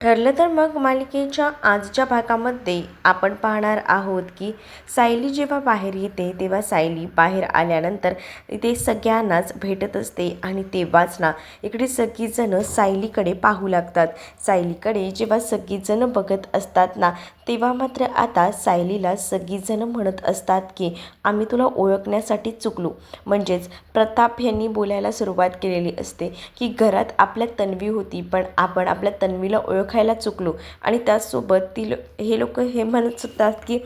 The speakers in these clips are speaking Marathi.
ठरलं तर मग मालिकेच्या आजच्या भागामध्ये आपण पाहणार आहोत की सायली जेव्हा बाहेर येते तेव्हा सायली बाहेर आल्यानंतर इथे सगळ्यांनाच भेटत असते आणि तेव्हाच ना इकडे सगळीजणं सायलीकडे पाहू लागतात. सायलीकडे जेव्हा सगळीजणं बघत असतात ना तेव्हा मात्र आता सायलीला सगळीजणं म्हणत असतात की आम्ही तुला ओळखण्यासाठी चुकलो. म्हणजेच प्रताप यांनी बोलायला सुरुवात केलेली असते की घरात आपल्या तन्वी होती पण आपण आपल्या तन्वीला ओळखायला चुकलो. आणि त्याचसोबत हे लोक हे म्हणत असतात की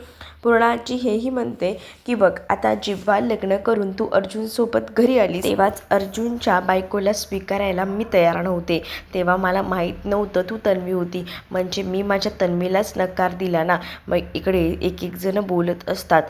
पूर्णाजी हेही म्हणते की बघ आता जेव्हा लग्न करून तू अर्जुनसोबत घरी आली तेव्हाच अर्जुनच्या बायकोला स्वीकारायला मी तयार नव्हते. तेव्हा मला माहीत नव्हतं तू तन्वी होती. म्हणजे मी माझ्या तन्वीलाच नकार दिला ना. मग इकडे एक एक जण बोलत असतात.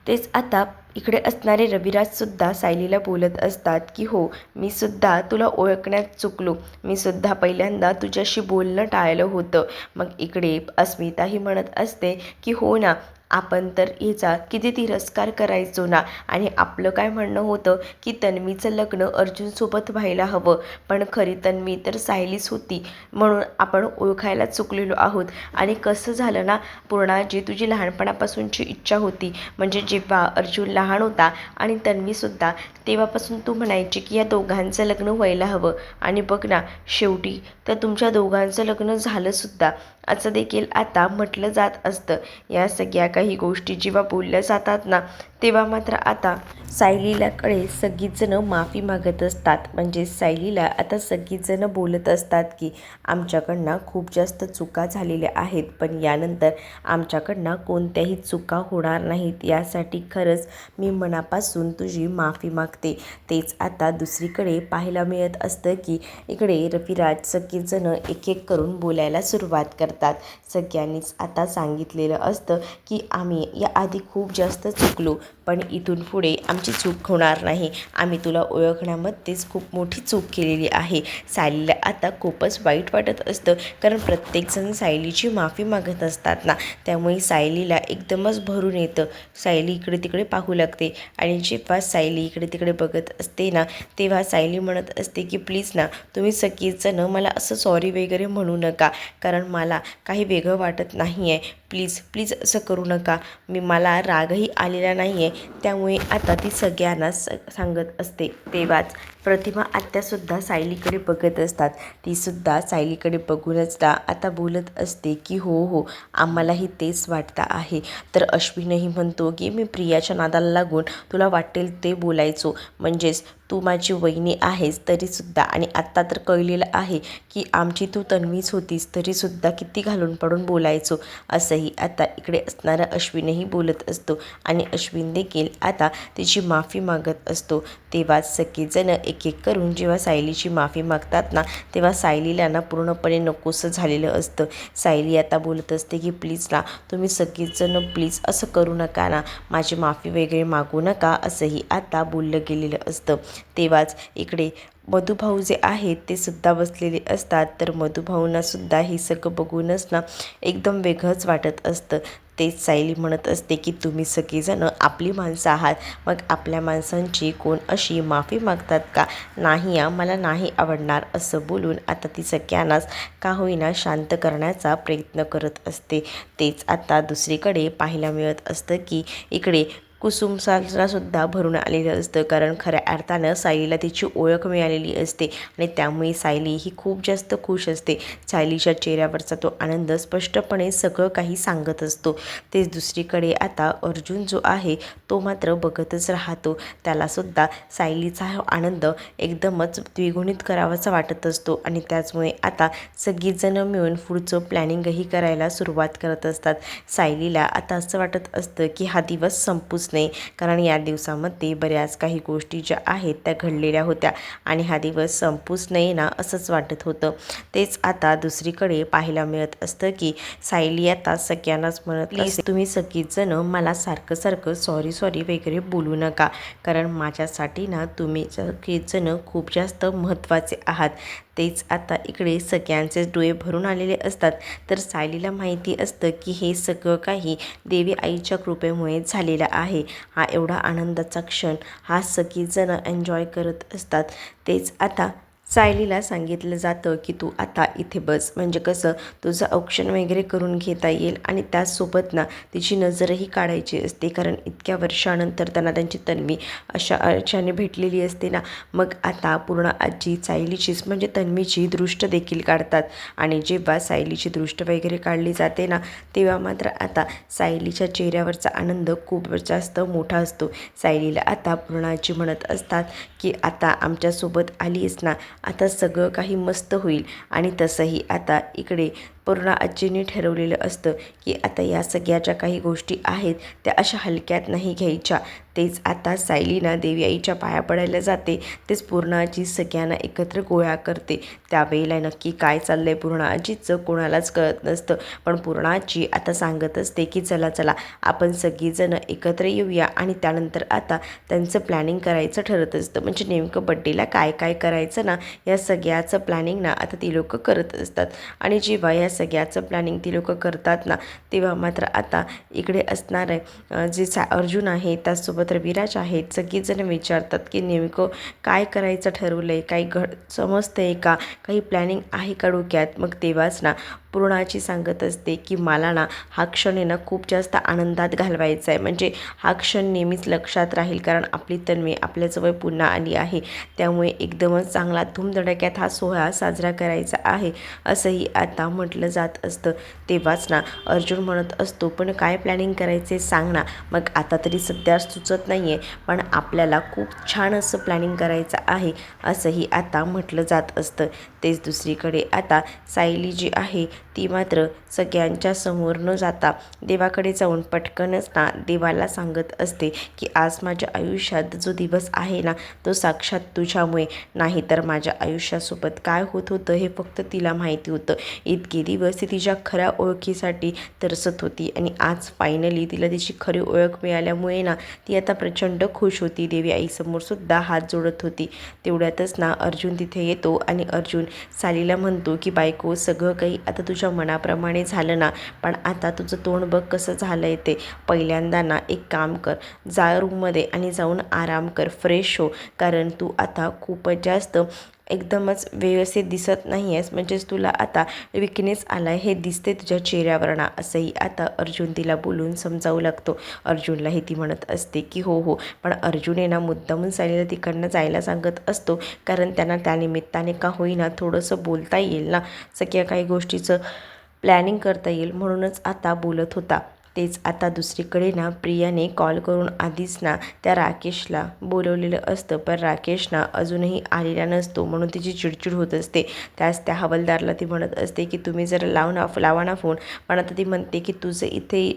तेच आता इकडे असणारे रविराजसुद्धा सायलीला बोलत असतात की हो मी सुद्धा तुला ओळखण्यात चुकलो. मी सुद्धा पहिल्यांदा तुझ्याशी बोलणं टाळलं होतं. मग इकडे अस्मिताही म्हणत असते की हो ना आपण तर हिचा किती तिरस्कार करायचो ना. आणि आपलं काय म्हणणं होतं की तन्वीचं लग्न अर्जुनसोबत व्हायला हवं. पण खरी तन्वी तर सायलीच होती म्हणून आपण ओळखायला चुकलेलो आहोत. आणि कसं झालं ना पूर्णाजी तुझी लहानपणापासूनची इच्छा होती. म्हणजे जेव्हा अर्जुन लहान होता आणि तन्वीसुद्धा तेव्हापासून तू म्हणायची की या दोघांचं लग्न व्हायला हवं. आणि बघ ना शेवटी तर तुमच्या दोघांचं लग्न झालंसुद्धा असं देखील आता म्हटलं जात असतं. या सगळ्या काही गोष्टी जेव्हा बोलल्या जातात ना तेव्हा मात्र आता सायलीलाकडे सगळीजणं माफी मागत असतात. म्हणजे सायलीला आता सगळीजणं बोलत असतात की आमच्याकडनं खूप जास्त चुका झालेल्या आहेत पण यानंतर आमच्याकडनं कोणत्याही चुका होणार नाहीत. यासाठी खरंच मी मनापासून तुझी माफी मागते. तेच आता दुसरीकडे पाहायला मिळत असतं की इकडे रविराज सगळेजणं एक एक करून बोलायला सुरुवात करतात. सगळ्यांनीच आता सांगितलेलं असतं की आम्ही याआधी खूप जास्त चुकलो पण इथून पुढे आमची चूक होणार नाही. आम्ही तुला ओळखण्यामध्येच खूप मोठी चूक केलेली आहे. सायलीला आता खूपच वाईट वाटत असतं कारण प्रत्येकजण सायलीची माफी मागत असतात ना त्यामुळे सायलीला एकदमच भरून येतं. सायली इकडे तिकडे पाहू लागते आणि जेव्हा सायली इकडे तिकडे बघत असते ना तेव्हा सायली म्हणत असते की प्लीज ना तुम्ही सगळेजणं मला असं सॉरी वगैरे म्हणू नका कारण मला काही वेगळं वाटत नाही आहे. प्लीज प्लीज असं करू नका. मला रागही आलेला नाही आहे. त्यामुळे आता ती सगळ्यांना सांगत असते. तेव्हाच प्रतिमा आत्यासुद्धा सायलीकडे बघत असतात. तीसुद्धा सायलीकडे बघूनच आता बोलत असते की हो हो आम्हालाही तेच वाटतं आहे. तर अश्विनही म्हणतो की मी प्रियाच्या नादाला लागून तुला वाटेल ते बोलायचो. म्हणजेच तू माझी वहिनी आहेस तरीसुद्धा आणि आत्ता तर कळलेलं आहे की आमची तू तन्वीच होतीस तरीसुद्धा किती घालून पडून बोलायचो. असंही आता इकडे असणारा अश्विनही बोलत असतो आणि अश्विन देखील आता तिची माफी मागत असतो. तेव्हाच सगळेजणं एक एक करून जेव्हा सायलीची माफी मागतात ना तेव्हा सायलीला ना पूर्णपणे नकोसं झालेलं असतं. सायली आता बोलत असते की प्लीज ना तुम्ही सगळेजणं प्लीज असं करू नका ना. माझी माफी वगैरे मागू नका असंही आता बोललं गेलेलं असतं. तेव्हाच इकडे मधुभाऊ जे आहेत ते सुद्धा बसलेले असतात. तर मधुभाऊंनासुद्धा हे सगळं बघूनच ना एकदम वेगळंच वाटत असतं. तेच सायली म्हणत असते की तुम्ही सगळीजणं आपली माणसं आहात. मग आपल्या माणसांची कोण अशी माफी मागतात का? नाही मला नाही आवडणार असं बोलून आता ती सगळ्यांनाच का होईना शांत करण्याचा प्रयत्न करत असते. तेच आता दुसरीकडे पाहायला मिळत असतं की इकडे कुसुमला सुद्धा भरून आलेलं असतं कारण खऱ्या अर्थानं सायलीला तिची ओळख मिळालेली असते आणि त्यामुळे सायली ही खूप जास्त खुश असते. सायलीच्या चेहऱ्यावरचा तो आनंद स्पष्टपणे सगळं काही सांगत असतो. तेच दुसरीकडे आता अर्जुन जो आहे तो मात्र बघतच राहतो. त्यालासुद्धा सायलीचा हा आनंद एकदमच द्विगुणित करावासा वाटत असतो आणि त्याचमुळे आता सगळीजणं मिळून पुढचं प्लॅनिंगही करायला सुरुवात करत असतात. सायलीला आता असं वाटत असतं की हा दिवस संपूच नाही कारण या दिवसामध्ये बऱ्याच काही गोष्टी ज्या आहेत त्या घडलेल्या होत्या आणि हा दिवस संपूच नाही ना असंच वाटत होतं. तेच आता दुसरीकडे पाहायला मिळत असतं की सायली आता सगळ्यांनाच म्हणत प्लीज तुम्ही सगळीजणं मला सारखं सारखं सॉरी सॉरी वगैरे बोलू नका कारण माझ्यासाठी ना तुम्ही सगळेजणं खूप जास्त महत्त्वाचे आहात. तेच आता इकडे सगळ्यांचे डोळे भरून आलेले असतात. तर सायलीला माहिती असतं की हे सगळं काही देवी आईच्या कृपेमुळे झालेलं आहे. हा एवढा आनंदाचा क्षण हा सगळीजणं एन्जॉय करत असतात. तेच आता सायलीला सांगितलं जातं की तू आता इथे बस, म्हणजे कसं तुझं औक्षण वगैरे करून घेता येईल आणि त्याचसोबत ना तिची नजरही काढायची असते, कारण इतक्या वर्षानंतर त्यांना त्यांची तन्वी अशा अर्थाने भेटलेली असते ना. मग आता पूर्ण आजी सायलीचीच म्हणजे तन्वीची दृष्ट देखील काढतात आणि जेव्हा सायलीची दृष्ट वगैरे काढली जाते ना, तेव्हा मात्र आता सायलीच्या चेहऱ्यावरचा आनंद खूप जास्त मोठा असतो. सायलीला आता पूर्ण आजी म्हणत असतात की आता आमच्यासोबत आलीस ना, आता सगळं काही मस्त होईल. आणि तसंही आता इकडे पूर्ण आजीने ठरवलेलं असतं की आता या सगळ्या ज्या काही गोष्टी आहेत त्या अशा हलक्यात नाही घ्यायच्या. तेच आता सायली ना देवी आईच्या पाया पडायला जाते, तेच पूर्ण आजी सगळ्यांना एकत्र गोळा करते. त्यावेळेला नक्की काय चाललंय पूर्ण आजीचं कोणालाच कळत नसतं, पण पूर्ण आजी आता सांगत असते की चला चला आपण सगळीजणं एकत्र येऊया. आणि त्यानंतर आता त्यांचं प्लॅनिंग करायचं ठरत असतं, म्हणजे नेमकं बड्डेला काय काय करायचं ना, या सगळ्याचं प्लॅनिंग ना आता ती लोकं करत असतात. आणि जेव्हा या सगळ्याचं प्लॅनिंग ती लोकं करतात ना, तेव्हा मात्र आता इकडे असणार आहे जे अर्जुन आहे त्याचसोबत रविराज आहेत, सगळीजणं विचारतात की नेमकं काय करायचं ठरवलं आहे, काही समजतं आहे का, काही प्लॅनिंग आहे का डोक्यात. मग तेव्हाच ना पूर्णाची सांगत असते की मला ना हा क्षण आहे ना खूप जास्त आनंदात घालवायचा आहे, म्हणजे हा क्षण नेहमीच लक्षात राहील, कारण आपली तन्वी आपल्याजवळ पुन्हा आली आहे, त्यामुळे एकदमच चांगला धूमधडक्यात हा सोहळा साजरा करायचा आहे असंही आता म्हटलं जात असतं. तेव्हाच ना अर्जुन म्हणत असतो पण काय प्लॅनिंग करायचे सांग ना. मग आता तरी सध्या सुचत नाही आहे, पण आपल्याला खूप छान असं प्लॅनिंग करायचं आहे असंही आता म्हटलं जात असतं. तेच दुसरीकडे आता सायली जी आहे ती मात्र सगळ्यांच्या समोर न जाता देवाकडे जाऊन पटकनच ना देवाला सांगत असते की आज माझ्या आयुष्यात जो दिवस आहे ना तो साक्षात तुझ्यामुळे, नाही तर माझ्या आयुष्यासोबत काय होत होतं हे फक्त तिला माहिती होतं. इतके दिवस ती तिच्या खऱ्या ओळखीसाठी तरसत होती आणि आज फायनली तिला तिची खरी ओळख मिळाल्यामुळे ना ती आता प्रचंड खुश होती. देवी आईसमोर सुद्धा हात जोडत होती. तेवढ्यातच ना अर्जुन तिथे येतो आणि अर्जुन सायलीला म्हणतो की बायको सगळं काही आता तुझ्या मनाप्रमाणे झालं ना, पण आता तुझं तोंड बघ कसं झालं आहे ते. पहिल्यांदा ना एक काम कर, जा रूममध्ये आणि जाऊन आराम कर, फ्रेश हो, कारण तू आता खूपच जास्त एकदमच व्यवस्थित दिसत नाही आहेस, म्हणजेच तुला आता विकनेस आला आहे हे दिसते तुझ्या चेहऱ्यावर ना, असंही आता अर्जुन तिला बोलून समजावू लागतो. अर्जुनलाही ती म्हणत असते की हो हो, पण अर्जुन आहे ना मुद्दामून सायलीला तिकडनं जायला सांगत असतो, कारण त्यांना त्यानिमित्ताने का होईना थोडंसं बोलता येईल ना, सगळ्या काही गोष्टीचं प्लॅनिंग करता येईल, म्हणूनच आता बोलत होता. तेच आता दुसरीकडे ना प्रियाने कॉल करून आधीच ना त्या राकेशला बोलवलेलं असतं, पण राकेश ना अजूनही आलेला नसतो, म्हणून तिची चिडचिड होत असते. त्याच त्या हवालदारला ती म्हणत असते की तुम्ही जरा लावा ना फोन, पण आता ती म्हणते की तुझं इथे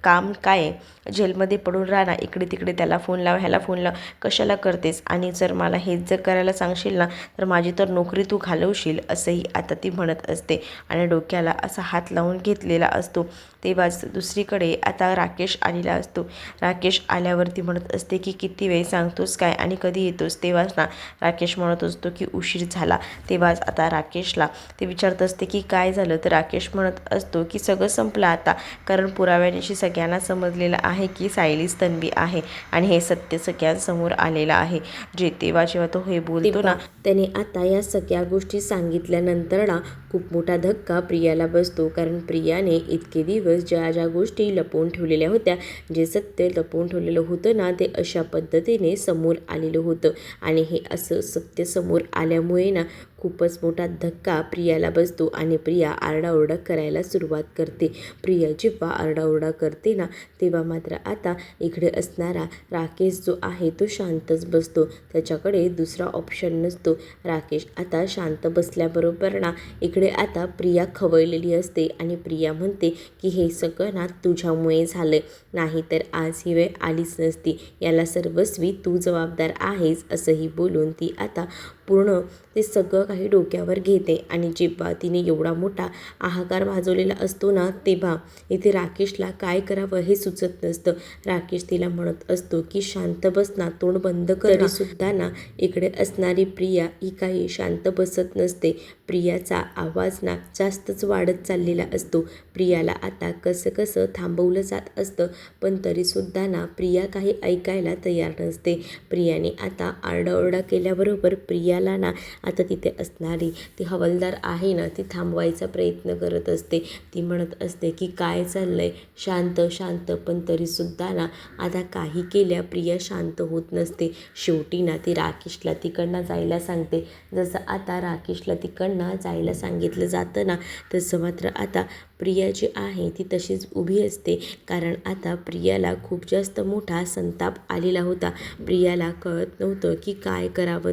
काम काय आहे, जेलमध्ये पडून राहा ना, इकडे तिकडे त्याला फोन लाव ह्याला फोन लाव, कशाला करतेस, आणि जर मला हेच जर करायला सांगशील ना तर माझी तर नोकरी तू घालवशील, असंही आता ती म्हणत असते आणि डोक्याला असा हात लावून घेतलेला असतो. तेव्हाच दुसरीकडे आता राकेश आलेला असतो. राकेश आल्यावरती म्हणत असते की किती वेळ सांगतोस काय आणि कधी येतोस. तेव्हाच ना राकेश म्हणत असतो की उशीर झाला. तेव्हाच आता राकेशला ते विचारत असते की काय झालं, तर राकेश म्हणत असतो की सगळं संपलं आता, कारण पुराव्यानिशी सगळ्यांना समजलेलं आहे की सायलीच तन्वी आहे आणि हे सत्य सगळ्यांसमोर आलेलं आहे. तेव्हा जेव्हा तो हे बोलतो ना, त्याने आता या सगळ्या गोष्टी सांगितल्यानंतर ना खूप मोठा धक्का प्रियाला बसतो, कारण प्रियाने इतके दिवस ज्या ज्या गोष्टी लपवून ठेवलेल्या होत्या, जे सत्य लपवून ठेवलेलं होतं ना ते अशा पद्धतीने समोर आलेलं होतं आणि हे असं सत्य समोर आल्यामुळे ना खूपच मोठा धक्का प्रियाला बसतो आणि प्रिया आरडाओरडा करायला सुरुवात करते. प्रिया जेव्हा आरडाओरडा करते ना तेव्हा मात्र आता इकडे असणारा राकेश जो आहे तो शांतच बसतो, त्याच्याकडे दुसरा ऑप्शन नसतो. राकेश आता शांत बसल्याबरोबर ना इकडे आता प्रिया खवळलेली असते आणि प्रिया म्हणते की हे सगळं ना तुझ्यामुळे झालं, नाही तर आज ही वेळ आलीच नसती, याला सर्वस्वी तू जबाबदार आहेस, असंही बोलून ती आता पूर्ण ते सगळं काही डोक्यावर घेते. आणि जेव्हा तिने एवढा मोठा हाहाकार वाजवलेला असतो ना तेव्हा इथे राकेशला काय करावं हे सुचत नसतं. राकेश तिला म्हणत असतो की शांत बस ना, तोंड बंद कर. तरीसुद्धा ना इकडे असणारी प्रिया ही काही शांत बसत नसते. प्रियाचा आवाज ना जास्तच वाढत चाललेला असतो. प्रियाला आता कसं कसं थांबवलं जात असतं, पण तरीसुद्धा ना प्रिया काही ऐकायला तयार नसते. प्रियाने आता आरडाओरडा केल्याबरोबर प्रियाला ना आता तिथे असणारी ती हवालदार आहे ना ती थांबवायचा प्रयत्न करत असते. ती म्हणत असते की काय चाललंय, शांत शांत, पण तरीसुद्धा ना आता काही केल्या प्रिया शांत होत नसते. शेवटी ना ती राकेशला तिकडनं जायला सांगते. जसं आता राकेशला तिकडनं जायला सांगितलं जातं ना, तसं मात्र आता प्रिया जी आहे ती तशीच उभी असते. कारण आता प्रियाला खूप जास्त मोठा संताप आलेला होता. प्रियाला कळत नव्हतं की काय करावं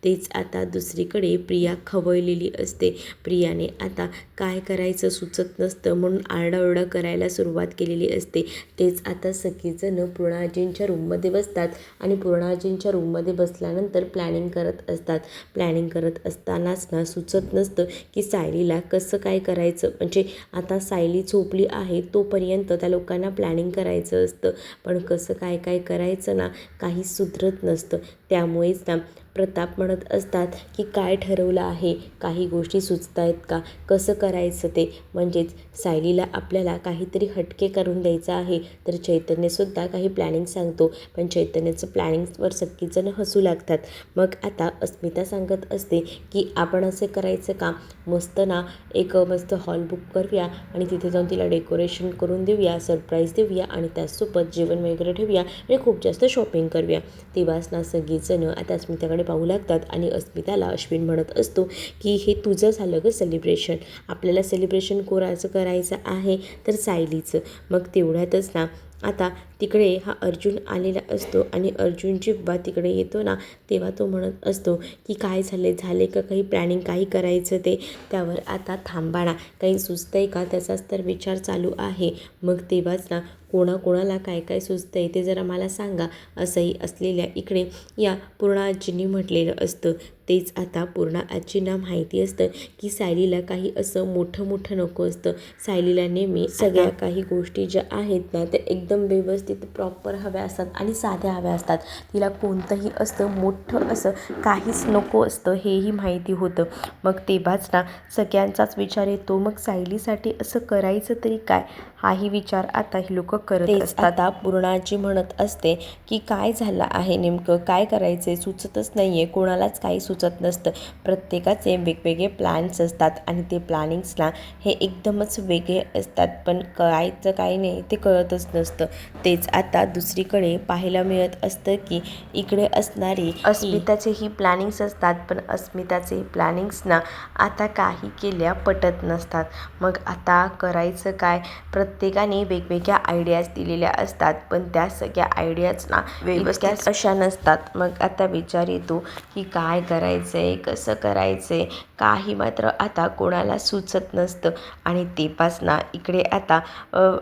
तेच आता दुसरीकडे प्रिया खवळलेली असते. प्रियाने आता काय करायचं सुचत नसतं म्हणून आरडाओरडा करायला सुरुवात केलेली असते. तेच आता सगळेजण पूर्णाजींच्या रूममध्ये बसतात आणि पूर्णाजींच्या रूममध्ये बसल्यानंतर प्लॅनिंग करत असतात. प्लॅनिंग करत असतानाच ना सुचत नसतं की सायलीला कसं काय करायचं. म्हणजे आता सायली झोपली आहे तोपर्यंत त्या लोकांना प्लॅनिंग करायचं असतं, पण कसं काय काय करायचं ना काहीच सुधरत नसतं. त्यामुळेच ना प्रताप म्हणत असतात की काय ठरवलं आहे, काही गोष्टी सुचत आहेत का, कसं करायचं ते. म्हणजेच सायलीला आपल्याला काहीतरी हटके करून द्यायचं आहे. तर चैतन्यसुद्धा काही प्लॅनिंग सांगतो, पण चैतन्याचं प्लॅनिंगवर सगळीजणं हसू लागतात. मग आता अस्मिता सांगत असते की आपण असे करायचं का, मस्त ना एक मस्त हॉल बुक करूया आणि तिथे जाऊन तिला डेकोरेशन करून देऊया, सरप्राईज देऊया आणि त्याचसोबत जेवण वगैरे ठेवूया आणि खूप जास्त शॉपिंग करूया. तेव्हाच ना सगळीजणं आता अस्मिताकडे पाहू लागतात आणि अस्मिताला अश्विन म्हणत असतो की हे तुझं झालं गं सेलिब्रेशन, आपल्याला सेलिब्रेशन कोणाचं करायचं आहे तर सायलीचं. मग तेवढ्यातच ना आता तिकडे हा अर्जुन आलेला असतो आणि अर्जुन जेव्हा तिकडे येतो ना तेव्हा तो म्हणत असतो की काय झाले का काही प्लॅनिंग, काही करायचं ते. त्यावर आता थांबा ना, काही सुचतंय का त्याचाच तर विचार चालू आहे. मग तेव्हाच ना कोणाकोणाला काय काय सुचतंय ते जरा मला सांगा, असंही असलेल्या इकडे या पूर्णा आजींनी म्हटलेलं असतं. तेच आता पूर्णा आजींना माहिती असतं की सायलीला काही असं मोठं नको असतं. सायलीला नेहमी सगळ्या काही गोष्टी ज्या आहेत ना त्या एकदम व्यवस्थित प्रॉपर हव्या असतात आणि साध्या हव्या असतात. तिला कोणतंही असं मोठं असं काहीच नको असतं हेही माहिती होतं. मग तेव्हाच ना सगळ्यांचाच विचार येतो, मग सायलीसाठी असं करायचं तरी काय, हाही विचार आता ही लोक करत असतात. आता पूर्णाजी म्हणत असते की काय झालं आहे नेमकं, काय करायचे सुचतच नाहीये, कोणालाच काही सुचत नसतं. प्रत्येकाचे वेगवेगळे प्लॅन्स असतात आणि ते प्लॅनिंग्स ना हे एकदमच वेगळे असतात, पण करायचं काय नाही ते कळतच नसतं. तेच आता दुसरीकडे पाहायला मिळत असतं की इकडे असणारी अस्मिताचेही प्लॅनिंग्स असतात, पण अस्मिताचे प्लॅनिंग्स ना आता काही केल्या पटत नसतात. मग आता करायचं काय, प्रत्येकाने वेगवेगळ्या आयडियाज दिलेल्या असतात, पण त्या सगळ्या आयडियाज ना व्यवस्थित अशा नसतात. मग आता विचार येतो की काय करायचंय, कसं करायचंय, काही मात्र आता कोणाला सुचत नसतं. आणि तेव्हाच ना इकडे आता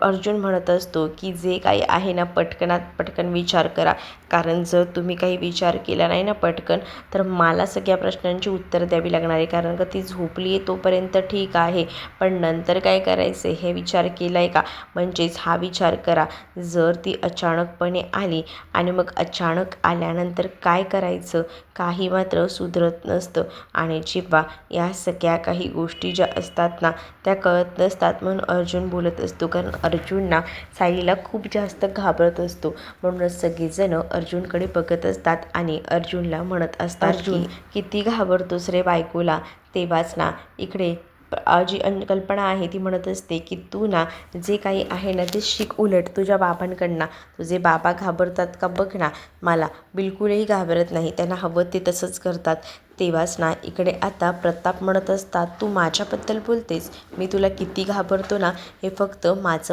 अर्जुन म्हणत असतो की जे काही आहे ना पटकनात पटकन विचार करा, कारण जर तुम्ही काही विचार केला नाही ना पटकन तर मला सगळ्या प्रश्नांची उत्तरं द्यावी लागणार आहे. कारण का ती झोपली आहे तोपर्यंत ठीक आहे, पण नंतर काय करायचं हे विचार केला आहे का. म्हणजेच हा विचार करा, जर ती अचानकपणे आली आणि मग अचानक आल्यानंतर काय करायचं, काही मात्र सुधरत नसतं. आणि जेव्हा या सगळ्या काही गोष्टी ज्या असतात ना त्या कळत नसतात म्हणून अर्जुन बोलत असतो. कारण अर्जुन ना सायलीला खूप जास्त घाबरत असतो, म्हणूनच सगळेजण अर्जुनकडे बघत असतात आणि अर्जुनला म्हणत असतात, अर्जुन किती घाबरतोस रे बायकोला. तेव्हाच ना इकडे जी कल्पना आहे ती म्हणत असते की तू ना जे काही आहे ना ते शिक उलट तुझ्या बाबांकडनं. तुझे बाबा घाबरतात का बघ ना, मला बिलकुलही घाबरत नाही, त्यांना हवं ते तसंच करतात. तेव्हाच ना इकडे आता प्रताप म्हणत असतात, तू माझ्याबद्दल बोलतेस, मी तुला किती घाबरतो ना हे फक्त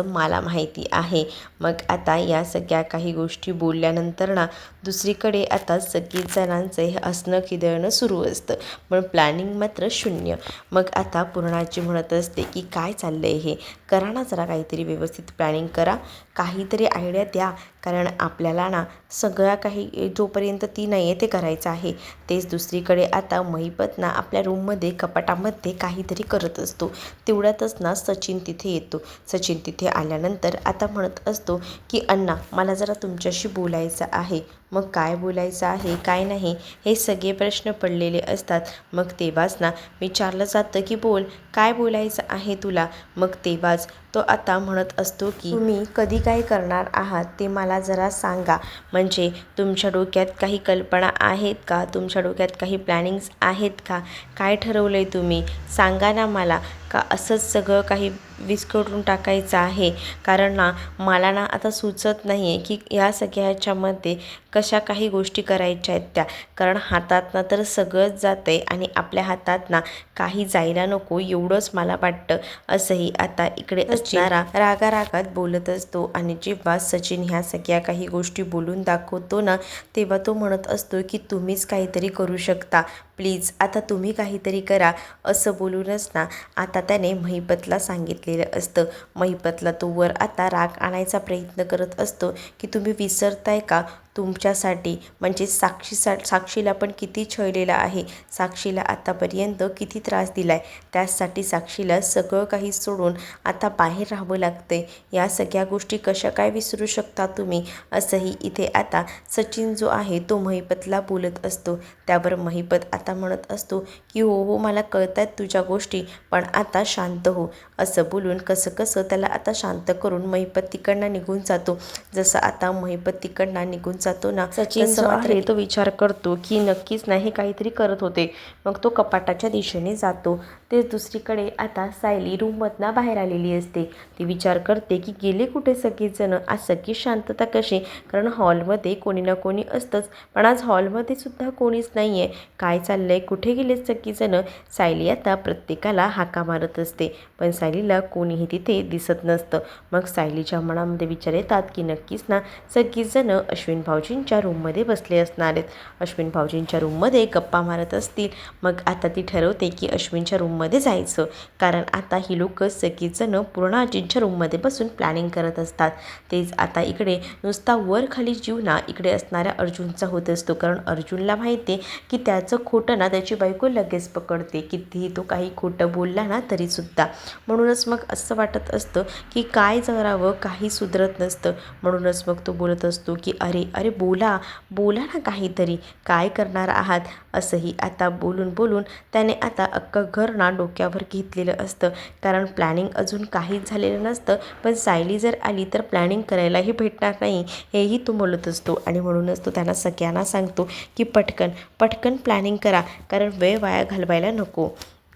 मला माहिती आहे. मग आता या सगळ्या काही गोष्टी बोलल्यानंतर ना दुसरीकडे आता सगळीच जणांचं हे हसणं खिदळणं सुरू असतं, पण प्लॅनिंग मात्र शून्य. मग आता पूर्णाजी म्हणत असते की काय चाललंय हे, करा ना जरा काहीतरी व्यवस्थित प्लॅनिंग करा, काहीतरी आयडिया द्या, कारण आपल्याला ना सगळ्या काही जोपर्यंत ती नाही आहे ते करायचं आहे. तेच दुसरीकडे आता महिपत ना आपल्या रूममध्ये कपाटामध्ये काहीतरी करत असतो. तेवढ्यातच ना सचिन तिथे येतो. सचिन तिथे आल्यानंतर आता म्हणत असतो की अण्णा मला जरा तुमच्याशी बोलायचं आहे. मग काय बोलायचं आहे काय नाही हे सगळे प्रश्न पडलेले असतात. मग तेव्हाच ना विचारलं जातं की बोल काय बोलायचं आहे तुला. मग तेव्हाच तो आता म्हणत असतो की तुम्ही कधी काय करणार आहात ते मला जरा सांगा. म्हणजे तुमच्या डोक्यात काही कल्पना आहेत का, तुमच्या डोक्यात काही प्लॅनिंग्स आहेत का, काय ठरवलं आहे तुम्ही सांगा ना मला. का असंच सगळं काही विस्कटून टाकायचं आहे. कारण ना मला ना आता सुचत नाही आहे की ह्या सगळ्याच्यामध्ये कशा काही गोष्टी करायच्या आहेत त्या. कारण हातातनं तर सगळंच जातं आहे आणि आपल्या हातात ना काही जायला नको एवढंच मला वाटतं. असंही आता इकडे असणारा रागारागात बोलत असतो. आणि जेव्हा सचिन ह्या सगळ्या काही गोष्टी बोलून दाखवतो ना तेव्हा तो म्हणत असतो की तुम्हीच काहीतरी करू शकता, प्लीज आता तुम्ही काहीतरी करा. असं बोलूनच ना आता त्याने महिपतला सांगितलेलं असतं. महिपतला तो वर आता राग आणायचा प्रयत्न करत असतो की तुम्ही विसरताय का तुमच्यासाठी म्हणजे साक्षीला पण किती छळलेलं आहे, साक्षीला आतापर्यंत किती त्रास दिला आहे, त्यासाठी साक्षीला सगळं काही सोडून आता बाहेर राहावं लागतंय. या सगळ्या गोष्टी कशा काय विसरू शकता तुम्ही. असंही इथे आता सचिन जो आहे तो महिपतला बोलत असतो. त्यावर महिपत आता म्हणत असतो की हो हो मला कळतायत तुझ्या गोष्टी, पण आता शांत हो. असं बोलून कसं त्याला आता शांत करून महिपत तिकडनं निघून जातो. जसं आता महिपत तिकडनं निघून जातो ना सचिन जो आहे तो विचार करतो की नक्कीच नाही काहीतरी करत होते. मग तो कपाटाच्या दिशेने जातो. ते दुसरीकडे आता सायली रूममधनं बाहेर आलेली असते. ती विचार करते की गेले कुठे सगळेजण, आज सगळी शांतता कशी. कारण हॉलमध्ये कोणी ना कोणी असतंच, पण आज हॉलमध्ये सुद्धा कोणीच नाही आहे. काय चाललंय, कुठे गेले सगळीजण. सायली आता प्रत्येकाला हाका मारत असते पण सायलीला कोणीही तिथे दिसत नसतं. मग सायलीच्या मनामध्ये विचार येतात की नक्कीच ना सगळीजण अश्विन भाऊजींच्या रूममध्ये बसले असणार आहेत, अश्विन भाऊजींच्या रूममध्ये गप्पा मारत असतील. मग आता ती ठरवते की अश्विनच्या रूममध्ये जायचं. कारण आता ही लोक सगळीजण पूर्ण आजींच्या रूममध्ये बसून प्लॅनिंग करत असतात. तेच आता इकडे नुसता वर खाली जीव ना इकडे असणाऱ्या अर्जुनचा होत असतो. कारण अर्जुनला माहिती आहे की त्याचं खोटं ना त्याची बायको लगेच पकडते, कितीही तो काही खोटं बोलला ना तरीसुद्धा. म्हणूनच मग असं वाटत असतं की काय करावं काही सुधरत नसतं. म्हणूनच मग तो बोलत असतो की अरे अरे बोला बोला ना काहीतरी, काय करणार आहात. असंही आता बोलून त्याने आता अख्खं घर ना डोक्यावर घेतलेलं असतं. कारण प्लॅनिंग अजून काहीच झालेलं नसतं, पण सायली जर आली तर प्लॅनिंग करायलाही भेटणार नाही हेही तो बोलत असतो. आणि म्हणूनच तो त्यांना सगळ्यांना सांगतो की पटकन प्लॅनिंग करा, कारण वेळ वाया घालवायला नको.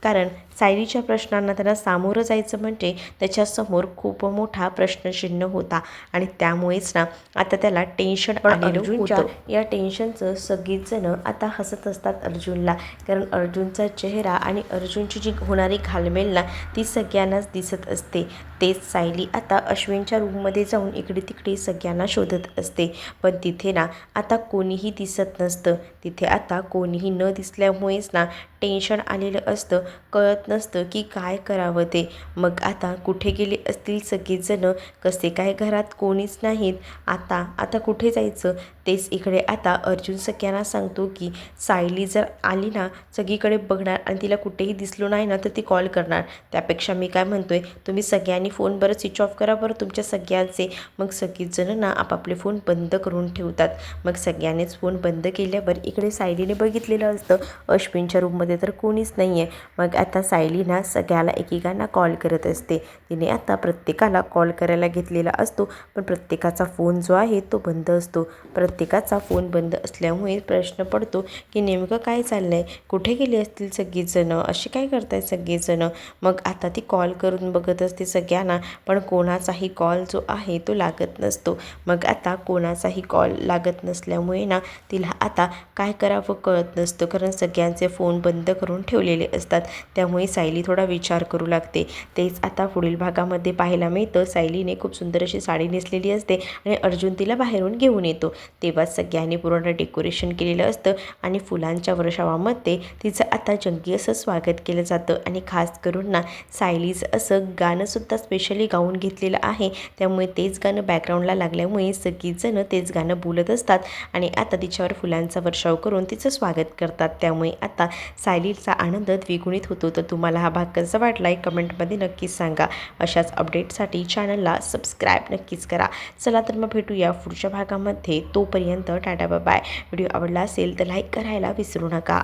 कारण सायलीच्या प्रश्नांना त्यांना सामोरं जायचं म्हणजे त्याच्यासमोर खूप मोठा प्रश्नचिन्ह होता. आणि त्यामुळेच ना आता त्याला टेन्शन आलेलं होतं. या टेन्शनचं सगळीच जण आता हसत असतात अर्जुनला. कारण अर्जुनचा चेहरा आणि अर्जुनची जी होणारी घालमेल ना ती सगळ्यांनाच दिसत असते. तेच सायली आता अश्विनच्या रूममध्ये जाऊन इकडे तिकडे सगळ्यांना शोधत असते. पण तिथे ना आता कोणीही दिसत नसतं. तिथे आता कोणीही न दिसल्यामुळेच ना टेन्शन आलेलं असतं, कळत नसतं की काय करावं ते. मग आता कुठे गेले असतील सगळेजण, कसे काय घरात कोणीच नाहीत. आता कुठे जायचं. तेच इकडे आता अर्जुन सगळ्यांना सांगतो की सायली जर आली ना सगळीकडे बघणार आणि तिला कुठेही दिसलो नाही ना तर ती कॉल करणार. त्यापेक्षा मी काय म्हणतोय तुम्ही सगळ्यांनी फोन बरं स्विच ऑफ करा बरं तुमच्या सगळ्यांचे. मग सगळीजण ना आपापले फोन बंद करून ठेवतात. मग सगळ्यांनीच फोन बंद केल्यावर इकडे सायलीने बघितलेलं असतं अश्विनच्या रूममध्ये तर कोणीच नाही आहे. मग आता सायली ना सगळ्याला एकेकांना कॉल करत असते. तिने आता प्रत्येकाला कॉल करायला घेतलेला असतो, पण प्रत्येकाचा फोन जो आहे तो बंद असतो. प्रत्येकाचा फोन बंद असल्यामुळे प्रश्न पडतो की नेमकं काय चाललं आहे, कुठे गेले असतील सगळीजणं, असे काय करतायत सगळेजणं. मग आता ती कॉल करून बघत असते सगळ्यांना, पण कोणाचाही कॉल जो आहे तो लागत नसतो. मग आता कोणाचाही कॉल लागत नसल्यामुळे ना तिला आता काय करावं कळत नसतं. कारण सगळ्यांचे फोन बंद करून ठेवलेले असतात. त्यामुळे सायली थोडा विचार करू लागते. तेच आता पुढील भागामध्ये पाहायला मिळतं. सायलीने खूप सुंदर अशी साडी नेसलेली असते आणि अर्जुन तिला बाहेरून घेऊन येतो. तेव्हा सगळ्यांनी पूर्ण डेकोरेशन केलेलं असतं आणि फुलांच्या वर्षावामध्ये तिचं आता जंगी असं स्वागत केलं जातं. आणि खास करून ना सायलीचं असं गाणंसुद्धा स्पेशली गाऊन घेतलेलं आहे. त्यामुळे तेच गाणं बॅकग्राऊंडला लागल्यामुळे सगळीजणं तेच गाणं बोलत असतात आणि आता तिच्यावर फुलांचा वर्षाव करून तिचं स्वागत करतात. त्यामुळे आता सायलीचा आनंद द्विगुणित होतो. तर तुम्हाला हा भाग कसा वाटला आहे कमेंटमध्ये नक्कीच सांगा. अशाच अपडेटसाठी चॅनलला सबस्क्राईब नक्कीच करा. चला तर मग भेटूया पुढच्या भागामध्ये. तोपर्यंत तोपर्यंत टाटा बाय बाय. व्हिडिओ आवडला असेल तर लाईक करायला विसरू नका.